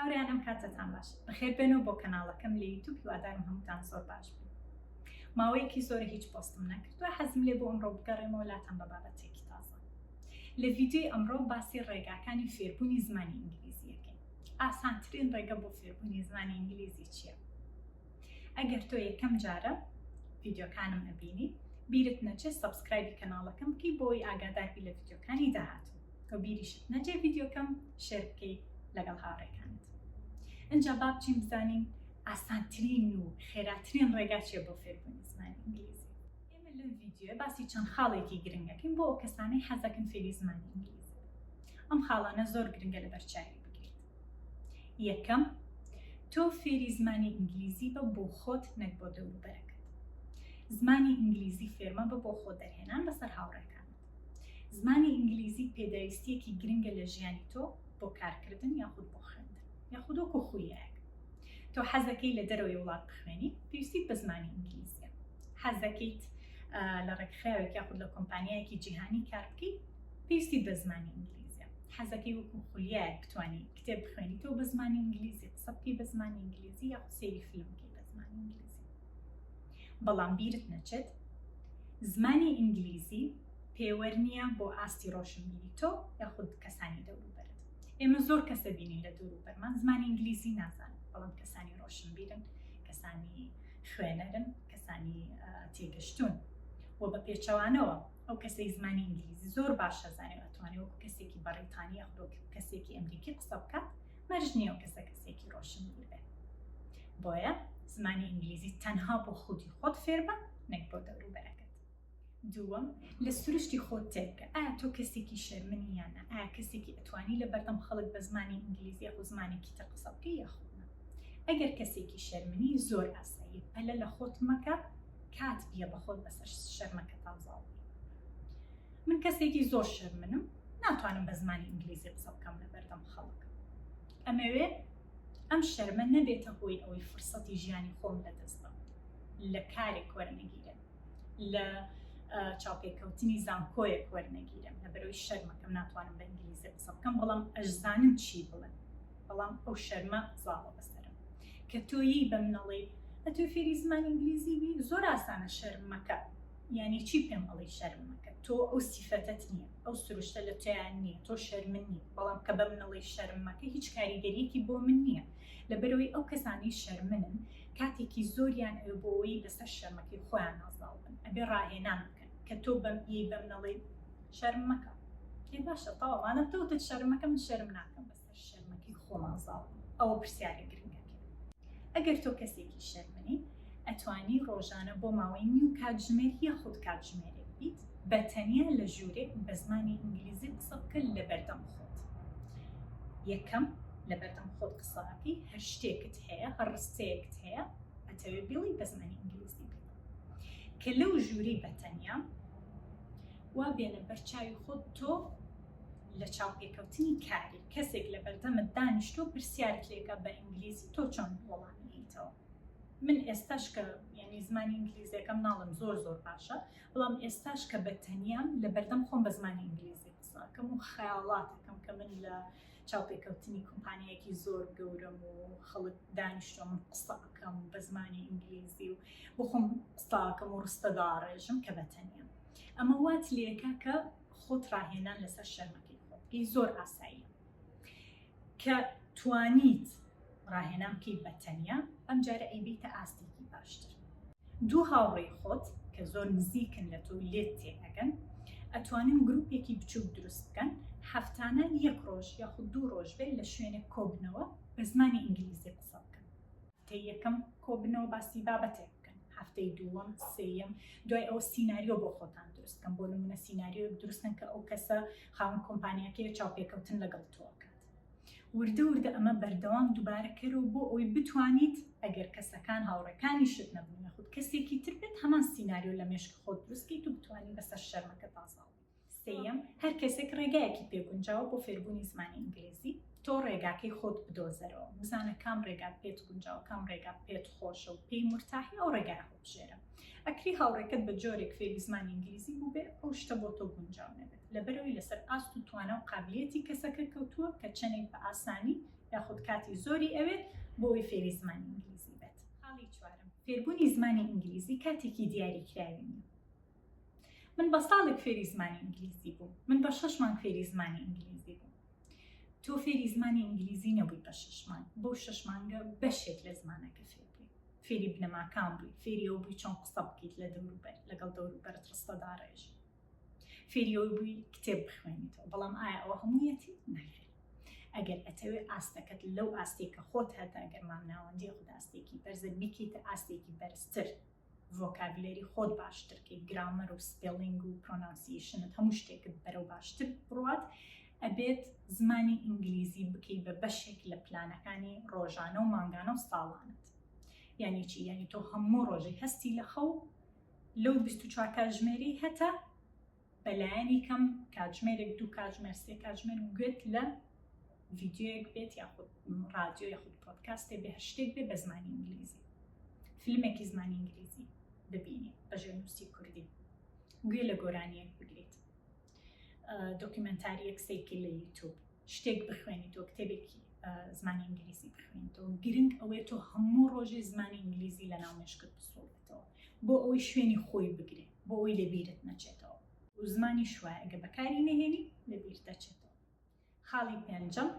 هاوڕێیان ئەم کاتتان باش بەخێربێنەوە بۆ کەناڵەکەم لە یووتوب هیوادارم هەمووتان زۆر باش بن. ماوەیەکی زۆر هیچ پۆستم نەکردووە حەزم لێ بۆ ئەمڕۆ بگەڕێمەوە وڵاتان بە بابەتێکی تازە. لە ڤیدیۆی ئەمڕۆ باسی ڕێگاکانی فێربوونی زمانی ئینگلیزیەکەین. ئاسانترین ڕێگە بۆ فێربوونی زمانی ئینگلیزی چییە؟ ئەگەر تۆ یەکەم جارە ڤیدیۆکانم ئەبینی بیرت نەچێت سەبسکرایبی کەناڵەکەم بکەی بۆی ئاگاداربی لە ڤیدیۆکانی داهاتوو و بیریشت نەجێ ڤیدیۆکەم شێر بکەی لەگەڵ هاوڕێکانت. ئەنجا با بچین بزانین ئاسانترین و خێراترین ڕێگا چیە بۆ فێربوونی زمانی ئینگلیزی. ئێمە لەم ڤیدیۆیە باسی چەند خاڵێکی گرنگەکەین بۆ ئەو کەسانەی حەز دەکەن فێری زمانی ئینگلیزی. ئەم خاڵانە زۆر گرنگە لەبەرچاوی بگریت. یەکەم، تۆ فێری زمانی ئینگلیزی بە بۆ خۆت نەک بۆ دەوروبەرەکەت. زمانی ئینگلیزی فێرمە بە بۆ خۆ دەرهێنان بەسەر هاوڕێکانت. زمانی ئینگلیزی پێدەویستیەکی گرنگە لە ژیانی تۆ بۆ کارکردن یاخود بۆ خوێندن یاخود وەکو خویەک. تۆ حەزەکەی لە دەرەوەی وڵات بخوێنی پێویستیت بە زمانی ئینگلیزیە. حەزەکەیت لە ڕێکخراوێک یاخود لە کۆمپانیایەکی جیهانی کار بکەیت پێویستیت بە زمانی ئینگلیزیە. حەزەکەی وەکو خولیایەک بتوانی کتێب بخوێنیتەوە بە زمانی ئینگلیزی، قسە بکەی بە زمانی ئینگلیزی یاخود سەیری فیلم بکەی بە زمانی ئینگلیزی. بەڵام بیرت نەچێت زمانی ئینگلیزی پێوەر نییە بۆ ئاستی ڕۆشنبیری تۆ یاخود کەسانی دەوروبەرت. ئێمە زۆر کەسە بینین لە دووروبەرمان زمانی ئینگلیزی نازانن، بەڵام کەسانی ڕۆشنبیرن، کەسانی خوێنەرن، کەسانی تێگەشتوون و بە پێچەوانەوە ئەو کەسەی زمانی ئینگلیزی زۆر باش ئەزانێت ئەتوانێت وەکو کەسێکی بەڕێتانی یاخود کەسێکی ئەمریکی قسە بکات مەرج نییە ئەو کەسە کەسێکی ڕۆشنبیر بێت. بۆیە زمانی ئینگلیزی تەنها بۆ خودی خۆت فێر بە نەک بۆ دەوروبەرەکەت. دووەم، لە سروشتی خۆت تێبکە ئایا تۆ کەسێکی شەرمنی یانە، ئایا کەسێکی ئەتوانی لە بەردەم خەڵک بە زمانی ئینگلیزی یاخود زمانێکی تر قسە بکەی یاخود نە. ئەگەر کەسێکی شەرمنی زۆر ئاساییە پەلە لە خۆت مەکە کات بیە بە خۆت بەسەر شەرمەکە تازاڵ. من کەسێکی زۆر شەرمنم، ناتوانم بە زمانی ئینگلیزی قسە بکەم لە بەردەم خەڵک. ئەمەوێ ئەم شەرمە نەبێتە هۆی ئەوەی فرسەتی ژیانی خۆم لەدەست بم، لە کارێک وەرنەگیرم، لە چاوپێکەوتنی زانکۆیەک وەرنەگیرم لە بەرەوەی شەرمەکەم ناتوانم بە ئینگلیزی قسە بکەم، بەڵام ئەشزانم چی بڵێم، بەڵام ئەو شەرمە زاڵە بەسەرم. کە تۆیی بە منەڵێ ئەتۆ فێری زمانی ئینگلیزی بی زۆر ئاسانە شەرمەکە، یعنی چی پێم ئەڵێ شەرمەکە؟ تۆ ئەو سیفەتت نییە، ئەو سروشتە لە تۆیان نییە، تۆ شەرمن نییە، بەڵام کە بە منەڵێ شەرمەکە هیچ کاریگەریەکی بۆ من نییە. لەبەرەوەی ئەو کەسانی شەرمنن کاتێکی زۆریان ئەوێ بۆەوەی بەسەر شەرمەکەی خۆیان نازاڵ بن، ئەبێ ڕاهێنان بکەن کە تۆ بەم منەڵێ شەرمەکە. باشە تەواوانە تۆتت شەرمەکە من شەرم ناکەم بەسەر شەرمەکەی خۆمان زاڵ. ئەوە پرسیارە گرنگەکە. ئەگەر تۆ کەسێکی شەرمنی ئەتوانی ڕۆژانە بۆ ماوەی نیو کاتژمێر یاخود کاتژمێرێک بیت بە تەنیا لە ژوورێک بە زمانی ئینگلیزی قسە بکەن لە بەردەم خۆت. یەکەم، لە بەردەم خۆت قسە بکەی، هەر شتێکت هەیە، هەر ڕستەیەکت هەیە ئەتەوێت بڵی بە زمانی ئینگلیزی بڵێ. کە لەو ژووری بە تەنیا وا بێنە بەرچاوی خۆت تۆ لە چاوپێکەوتنی کاری کەسێک لە بەردەمت دانیشتۆ پرسیارت لێکە بە ئینگلیزی تۆ چۆن وەڵامی هیتەوە. من ئێستاش کە یعنی زمانی ئینگلیزیەکەم ناڵم زۆر باشە، بەڵام ئێستاش کە بە تەنیام لە بەردەم خۆم بە زمانی ئینگلیزی قسە ئەکەم و خەیاڵاتەکەم کە من لە چاوپێکەوتنی کۆمپانیایەکی زۆر گەورەم و خەڵک دانیشتۆم قسە ئەکەم بە زمانی ئینگلیزی و بۆ خۆم قسە ئەکەم و ڕستە داڕێژم کە بە تەنیام. ئەمە وات لێکە کە خۆت ڕاهێنان لەسەر شەرمەکەی خۆت بکەی زۆر ئاساییە. کە توانیت ڕاهێنان بکەی بە تەنیا ئەم جارە ئەیبیتە ئاستێکی باشتر. دوو هاوڕێی خۆت کە زۆر نزیکن لە تۆ لێت تێئەگەن ئەتوانن گروپێکی بچووک دروست بکەن، هەفتانە یەک ڕۆژ یاخود 2 ڕۆژ بێت لە شوێنێک کۆبنەوە بە زمانی ئینگلیزی قسە بکەن. هەفتەی یەکەم کۆبنەوە باسی بابەتێک بکەن، هەفتەی دووەم، سێیەم، دوای ئەو سیناریۆ بۆ خۆتان دروست بکەن. بۆ نمونە سیناریۆ دروستن کە ئەو کەسە خاوەن کۆمپانیاکەیە چاوپێکەوتن لەگەڵ تۆ بکات. وردە ئەمە بەردەوام دووبارە کەرەوە بۆ ئەوی بتوانیت ئەگەر کەسەکان هاوڕێکانی شت نەبوون یاخود کەسێکی تر بێت هەمان سیناریۆ لە مێشک خۆت دروستکەیت و بتوانی بەسەر شەرمەکە تازاڵ. سێیەم، هەر کەسێک ڕێگایەکی پێگونجاوە بۆ فێربوونی زمانی ئینگلیزی. تۆ ڕێگاکەی خۆت بدۆزەرەوە، بزانە کام ڕێگا پێت گونجاوە، کام ڕێگا پێت خۆشە و پێی مرتاحی ئەو ڕێگایە هەڵبژێرە. ئەکری هاوڕێکت بە جۆرێک فێری زمانی ئینگلیزی بوو بێ ئەو شتە بۆ تۆ گونجاو نەبێت، لەبەرەوەی لەسەر ئاست و توانە و قابلیەتی کەسەکە کەوتووە کە چەندێک بە ئاسانی یاخود کاتی زۆری ئەوێت بۆ ئەوەی فێری زمانی ئینگلیزی بێت. خاڵی چوارم، فێربوونی زمانی ئینگلیزی کاتێکی دیاریکراوی نیە. من بە ساڵێک فێری زمانی ئینگلیزی بووم، من بە 6 مانگ فێری زمانی ئینگلیزی بووم. تۆ فێری زمانی ئینگلیزی نەبووی بە 6 مانگ، بۆ 6 مانگە بەشێک لە زمانەکە فێر بووی، فێری بنەماکان بووی، فێری ئەو بووی چۆن قسە بکەیت لە دەوروبەر لەگەڵ دەوروبەرت ڕستەدا ڕێژ، فێری ئەو بووی کتێب بخوێنیتەوە. بەڵام ئایا ئەوە هەموویەتی؟ نەخێر. ئەگەر ئەتەوێت ئاستەکەت لەو ئاستێکە خۆت هەتا ئەگەر مامناوەندی خۆت ئاستێکی بەرزە بیکەیتە ئاستێکی بەرزتر، ڤۆکابلەری خۆت باشترکەی، گرامەر و سپێلینگ و پرۆنانسیشنت هەموو شتێکت بەرەو باشتر بڕوات، ئەبێت زمانی ئینگلیزی بکەی بە بەشێک لە پلانەکانی ڕۆژانە و مانگانە و ساڵانت. یعنی چی؟ یعنی تۆ هەموو ڕۆژێک هەستی لە خەو لەو 24 کاتژمێرەی هەتا بەلایەنی کەم کاتژمێرێک، 2 کاتژمێر، 3 کاتژمێر گوێت لە ڤیدیۆیەک بێت یاخود ڕادیۆ یاخود پۆتکاستێ بێ، هەر شتێک بێ بە زمانی ئینگلیزی. فیلمێکی زمانی ئینگلیزی ببینی بە ژێرنووسی کوردی، گوێ لە گۆرانیەک بگریت، دۆکیومنتاریەک سەیرکەی لە یووتوب، شتێک بخوێنیتەوە، کتێبێکی زمانی ئینگلیزی بخوێنیتەوە. گرنگ ئەوەیە تۆ هەموو ڕۆژی زمانی ئینگلیزی لە ناو مێشکت بسۆڵێتەوە بۆ ئەوەی شوێنی خۆی بگرێ، بۆ ئەوەی لەبیرت نەچێتەوە. و زمانی شوایە ئەگە بەکاری نەهێنی لەبیر دەچێتەوە. خاڵی پێنجەم،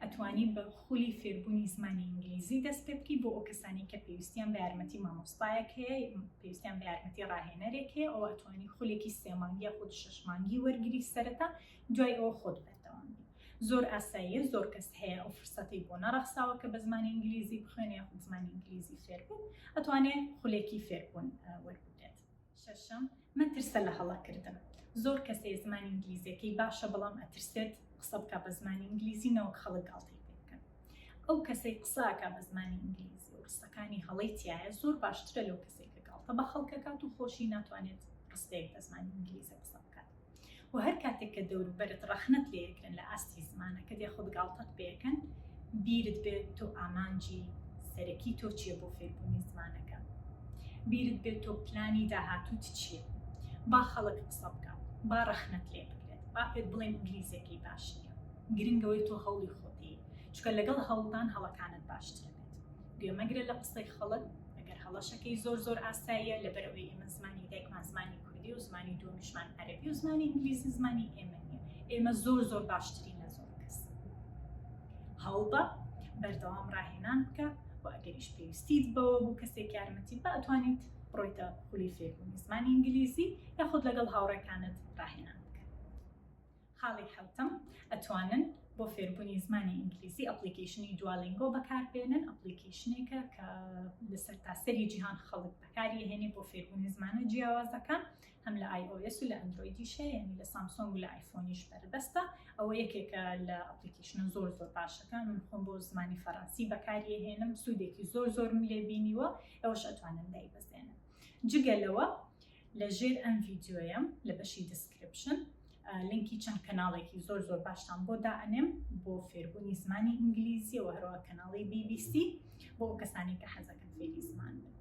ئەتوانی بە خولی فێربوونی زمانی ئینگلیزی دەست پێ بکەی بۆ ئەو کەسانی کە پێویستیان بە یارمەتی مامۆستایەک هەیە، پێویستیان بە یارمەتی ڕاهێنەرێک هەیە، ئەو ئەتوانی خولێکی 3 مانگی یاخود 6 مانگی وەرگری سەرەتا، دوای ئەوە خۆت بەردەوام بی. زۆر ئاساییە، زۆر کەس هەیە ئەو فرسەتەی بۆ نەڕەخساوە کە بە زمانی ئینگلیزی بخوێنێ یاخود زمانی ئینگلیزی فێر بێت، ئەتوانێت خولێکی فێربوون وەربگرێت. شەشەم، مەترسە لە هەڵەکردن. زۆر کەسێ زمانی ئینگلیزیەکەی باشە بەڵام ئەترسێت قسە بکە بە زمانی ئینگلیزی نەوەک خەڵک گاڵتەی پێ بکەن. ئەو کەسەی قسەکە بە زمانی ئینگلیزی و ڕستەکانی هەڵەی تایە زۆر باشترە لەو کەسێک کە گاڵتە بە خەڵکەکات و خۆشی ناتوانێت ڕستەیەک بە زمانی ئینگلیزی قسە بکات. و هەر کاتێک کە دەوروبەرت ڕەخنەت لێیەکرن لە ئاستی زمانەکە دێ خۆت گاڵتەت پێیەکەن، بیرت بێت تۆ ئامانجی سەرەکی تۆ چییە بۆ فێربوونی زمانەکە، بیرت بێت تۆ پلانی داهاتووت چییە، با خەڵک قسە بکات، با ڕەخنەت لێ بکرێت، با پێت بڵێن ئینگلیزیەکەی باش نییە. گرنگەوەی تۆ هەوڵی خۆتی، چکە لەگەڵ هەوڵدان هەڵەکانت باشتر بێت. گوێمەگرە لە قسەی خەڵک، ئەگەر هەڵەشەکەی زۆر ئاساییە لەبەرەوەی ئێمە زمانی دایکمان زمانی کوردی و زمانی دووەمیشمان عەرەبی و زمانی ئینگلیزی زمانی ئێمە نییە، ئێمە زۆر باشترین لە زۆر کەس. هەوڵ بە، بەردەوام ڕاهێنان بکە و ئەگەریش پێویستیت بەوە بوو کەسێک یارمەتی بە، ئەتوانیت بڕۆیتە خولی فێربوونی زمانی ئینگلیزی یاخود لەگەڵ هاوڕێکانت ڕاهێنان بکەن. خاڵی حەوتەم، ئەتوانن بۆ فێربوونی زمانی ئینگلیزی ئەپڵیکەیشنی دوالینگۆ بەکاربێنن، ئەپڵیکەیشنێکە کە لە سەرتاسەری جیهان خەڵک بەکاریهێنێ بۆ فێربوونی زمانە جیاوازەکان، هەم لە iOS و لە ئەندرۆیدیش هەیە، یعنی لە سامسۆنگ و لە ئایفۆنیش بەردەستە. ئەوە یەکێکە لە ئەپڵیکەیشنە زۆر باشەکان. من خۆم بۆ زمانی فەڕەنسی بەکاریهێنم، سوودێکی زۆرم لێ بینیوە، ئەوەش ئەتوانن دایبەزێنن. جگەلەوە لەژێر ئەم ڤیدیۆیە لە بەشی دسکریپشن لینکی چەند کەناڵێکی زۆر باشتان بۆ دائنێم بۆ فێربوونی زمانی ئینگلیزی و هەروە کەناڵی BBC بۆ کەسانی کە حەزەکەن فێری زمان بن.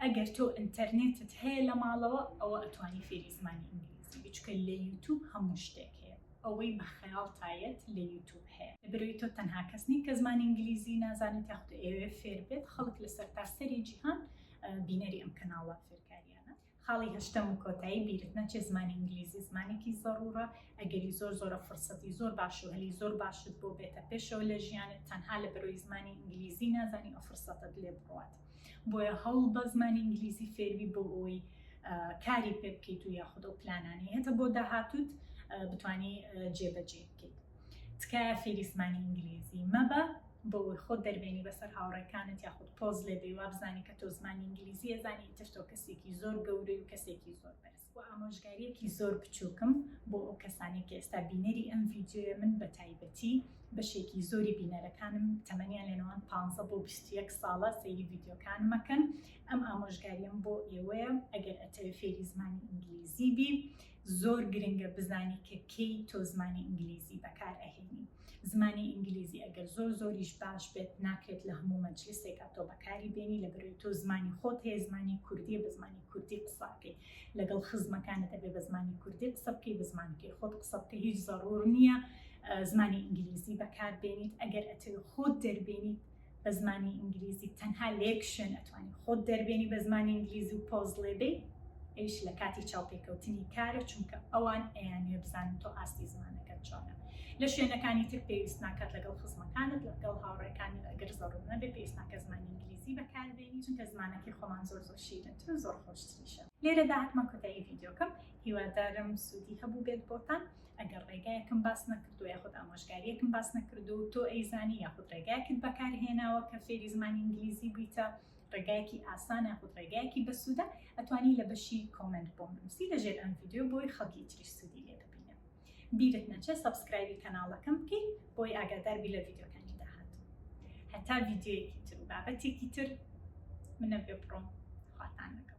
ئەگەر تۆ ئینتەرنێتت هەیە لە ماڵەوە، ئەوە ئەتوانی فێری زمانی ئینگلیزی بچکە لە یووتوب هەموو شتێک هەیە، ئەوەی بە خەیاڵ تایەت لە یووتوب هەیە. لەبەرەوەی تۆ تەنها کەس نی کە زمانی ئینگلیزی نازانێت یاخود ئەوێ فێر بێت، خەڵک لە سەرتاسەری جیهان بینەری ئەم کەناڵە فێرکاریانە. خاڵی هەشتەم و کۆتایی بیرت نەچێ زمانی ئینگلیزی زمانێکی زەڕورە، ئەگەری زۆرە فرسەتی زۆر باش و هەلی زۆر باشت بۆ بێتە پێشەوە لە ژیانت، تەنها لەبەرەوەی زمانی ئینگلیزی نازانی ئەو فرسەتت لێ بڕوات. بۆیە هەوڵ بە زمانی ئینگلیزی فێربی بۆ ئەوەی کاری پێ بکەیت و یاخود ئەو پلانانی هێتە بۆ داهاتووت بتوانی جێبەجێ بکەیت. تکایە فێری زمانی ئینگلیزی مەبە بۆ ئەوەی خۆت دەربێنی بەسەر هاوڕێکانت یاخود پۆز لێبێ وا بزانی کە تۆ زمانی ئینگلیزی ئەزانی، ئیتر تۆ کەسێکی زۆر گەورەی و کەسێکی زۆر بەرز. و ئامۆژگاریەکی زۆر بچووکم بۆ ئەو کەسانی کە ئێستا بینەری ئەم ڤیدیۆیە، من بە تایبەتی بەشێکی زۆری بینەرەکانم تەمەنیان لەنێوان 15 بۆ 21 ساڵە سەیری ڤیدیۆکان مەکەن. ئەم ئامۆژگاریم بۆ ئێوەیە، ئەگەر ئەتەوێت فێری زمانی ئینگلیزی بی، زۆر گرنگە بزانی کە کەی تۆ زمانی ئینگلیزی بەکار ئەهێنی. زمانی ئینگلیزی ئەگەر زۆریش باش بێت، ناکرێت لە هەموو مەجلیسێکە تۆ بەکاری بێنی، لەبەرەوەی تۆ زمانی خۆت هەیە، زمانی کوردی بە زمانی کوردی قسە بکەی، لەگەڵ خزمەکانت ئەبێ بە زمانی کوردی قسە بکەی، بە زمانەکەی خۆت قسە بکەی، هیچ زەڕور نییە زمانی ئینگلیزی بەکاربێنیت ئەگەر ئەتەوێت خۆت دەربێنیت بە زمانی ئینگلیزی تەنها لێکشن ئەتوانیت خۆت دەربێنی بە زمانی ئینگلیزی و پۆز لێبێ ئەیش لە کاتی چاوپێکەوتنی کارە چونکە ئەوان ئەیانوێ بزانن تۆ ئاستی زمانەکەت چۆنە. لە شوێنەکانی تر پێویست ناکات لەگەڵ خزمەکانت لەگەڵ هاوڕێکانی ئەگەر زەڕور نەبێ پێویست ناکە زمانی ئینگلیزی بەکاربێنی چونکە زمانەکەی خۆمان زۆر شیرنتر و زۆر خۆشتریشە. لێرەدا هاتمە کۆتایی ڤیدیۆکەم، هیوادارم سوودی هەبوو بێت بۆتان. ئەگەر ڕێگایەکم باس نەکردو یاخود ئامۆژگاریەکم باس نەکردو و تۆ ئەیزانی یاخود ڕێگایەکت بەکارهێناوە کە فێری زمانی ئینگلیزی بیتە ڕێگایەکی ئاسانە یاخود ڕێگایەکی بەسوودە ئەتوانی لە بەشی کۆمنت بۆم بنووسی لەژێر ئەم ڤیدیۆ بۆی خەڵکی تریش سوودی لێ ببینن. بیرت نەچێت سەبسکرایبی کەناڵەکەم بکەیت بۆی ئاگاداربی لە ڤیدیۆکانی داهاتوو. هەتا ڤیدیۆیەکی تر و بابەتێکی تر منە بێ بڕۆم خواتان لەگەڵ.